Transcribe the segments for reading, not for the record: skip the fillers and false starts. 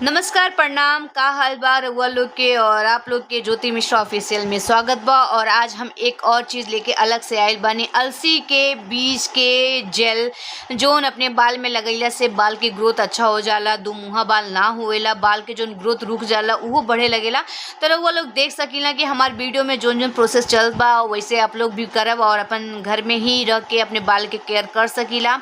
नमस्कार, प्रणाम। का हाल बा रउआ लोग के और आप लोग के ज्योति मिश्रा ऑफिशियल में स्वागत बा। और आज हम एक और चीज़ लेके अलग से आइल बानी। अलसी के बीज के जेल जोन अपने बाल में लगैला से बाल के ग्रोथ अच्छा हो जाला, दो मुहा बाल ना होएला, बाल के जोन ग्रोथ रुक जाला उहो बढ़े लगेला। तो रउआ लोग देख सकीला कि हमार वीडियो में जोन जोन प्रोसेस चलत बा वैसे आप लोग भी करब और अपन घर में ही रह के अपने बाल के केयर कर सकीला।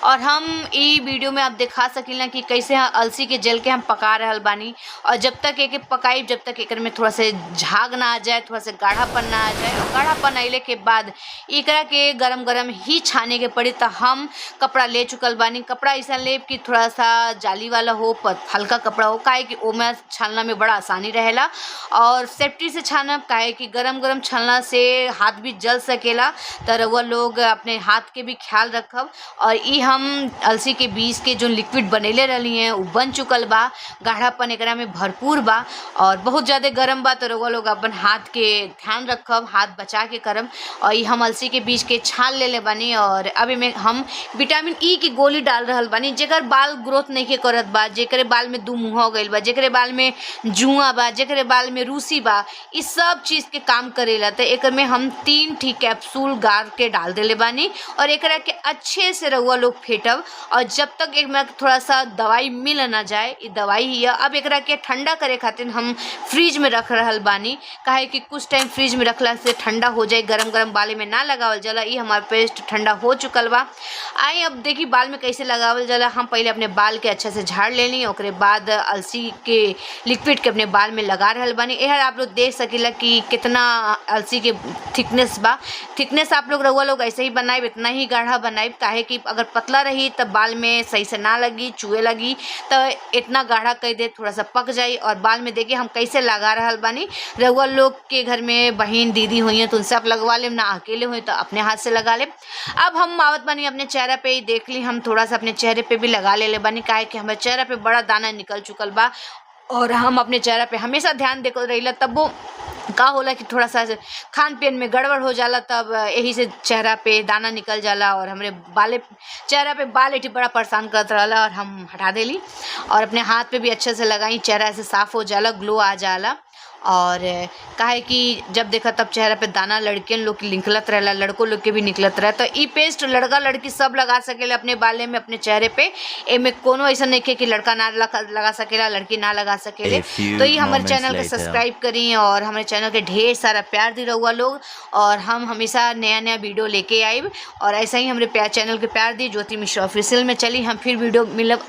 और हम ई वीडियो में आप दिखा सकीला कि कैसे अलसी के जेल के हम पका रहल बानी। और जब तक एके पकाई, जब तक एकर में थोड़ा से झाग ना आ जाए, थोड़ा से गाढ़ापन ना आ जाए, और गाढ़ापन अइले के बाद एकरा के गरम गरम ही छाने के पड़ी। तो हम कपड़ा ले चुकल बानी। कपड़ा ऐसा लेब कि थोड़ा सा जाली वाला हो, पर हल्का कपड़ा हो, काहे कि ओमे छानना में बड़ा आसानी रहेला। और सेफ्टी से छानब, काहे कि गरम गरम छानला से हाथ भी जल सकेला। तो रउआ लोग अपने हाथ के भी ख्याल रखब। और ई हम अलसी के बीज के जो लिक्विड बनैले रहली हैं वो बन चुकल बा। गाढ़ापन एकरा में भरपूर बा और बहुत ज़्यादा गरम बा। तो रउआ लोग अपन हाथ के ध्यान रखब, हाथ बचा के करम। और ये हम अलसी के बीज के छान लेले बानी। और अब में हम विटामिन ई की गोली डाल रहल बानी, जेकर बाल ग्रोथ नहीं के करत बा, जेकरे बाल में दू मुहा हो गइल बा, जेकरे बाल में जुआ बा, जेकरे बाल में रूसी बा, इस सब चीज़ के काम करेला। तो एकर में हम 3 ठी कैप्सूल गाड़ के डाल देले बानी। और एकरा के अच्छे से रउआ लोग फेंटब। और जब तक एक में थोड़ा सा दवाई मिल ना जाए, ये दवाई ही है। अब एकरा के ठंडा करे खातिर हम फ्रिज में रख रहल बानी, काहे कि कुछ टाइम फ्रिज में रखला से ठंडा हो जाए, गरम गरम बाल में ना लगावल जाला। ये हमार पेस्ट ठंडा हो चुकल बा। आई अब देखी बाल में कैसे लगावल जाला। हम पहले अपने बाल के अच्छे से झाड़ लेनी, ओकरे बाद अलसी के लिक्विड के अपने बाल में लगा रहल बानी। यह आप लोग देख सकीला कि कितना अलसी के थिकनेस बा। थिकनेस आप लोग रउआ लोग ऐसे ही बनाइब, इतना ही गाढ़ा बनाइब, काहे कि अगर पतला रही तब बाल में सही से ना लगी, चुए लगी। तो इतना गाढ़ा कर दे, थोड़ा सा पक जाई। और बाल में देखिए हम कैसे लगा रहल बानी। रउआ लोग के घर में बहन दीदी हुई हैं तो उनसे आप लगवा लेब, ना अकेले हुई तो अपने हाथ से लगा लेब। अब हम आवत बानी अपने चेहरा पे ही, देख ली हम थोड़ा सा अपने चेहरे पे भी लगा ले बानी, काहे कि हमारे चेहरा पे बड़ा दाना निकल चुकल बा। और हम अपने चेहरा पे हमेशा ध्यान देकर रहिला। तब वो का होला कि थोड़ा सा खान पीन में गड़बड़ हो जाला, तब यही से चेहरा पे दाना निकल जाला और हमरे चेहरा पे बाल एठी बड़ा परेशान करत रहला। और हम हटा देली और अपने हाथ पे भी अच्छे से लगाई, चेहरा ऐसे साफ हो जाला, ग्लो आ जाला। और काहे कि जब देखा तब चेहरा पे दाना लड़कियन लोग की निकलत रहेला, लड़कों लोग के भी निकलत रहे। तो ई पेस्ट लड़का लड़की सब लगा सकेला अपने बाले में, अपने चेहरे पे। एमे कोनो ऐसा नहीं है कि लड़का ना लगा सकेला, लड़की ना लगा सकेले। तो ये हमारे चैनल को सब्सक्राइब करी और हमारे चैनल के ढेर सारा प्यार दी रहुआ लोग। और हम हमेशा नया नया वीडियो लेके आइब। और ऐसा ही हमारे चैनल के प्यार दी, ज्योति मिश्रा ऑफिशियल में चली हम फिर वीडियो मिलब।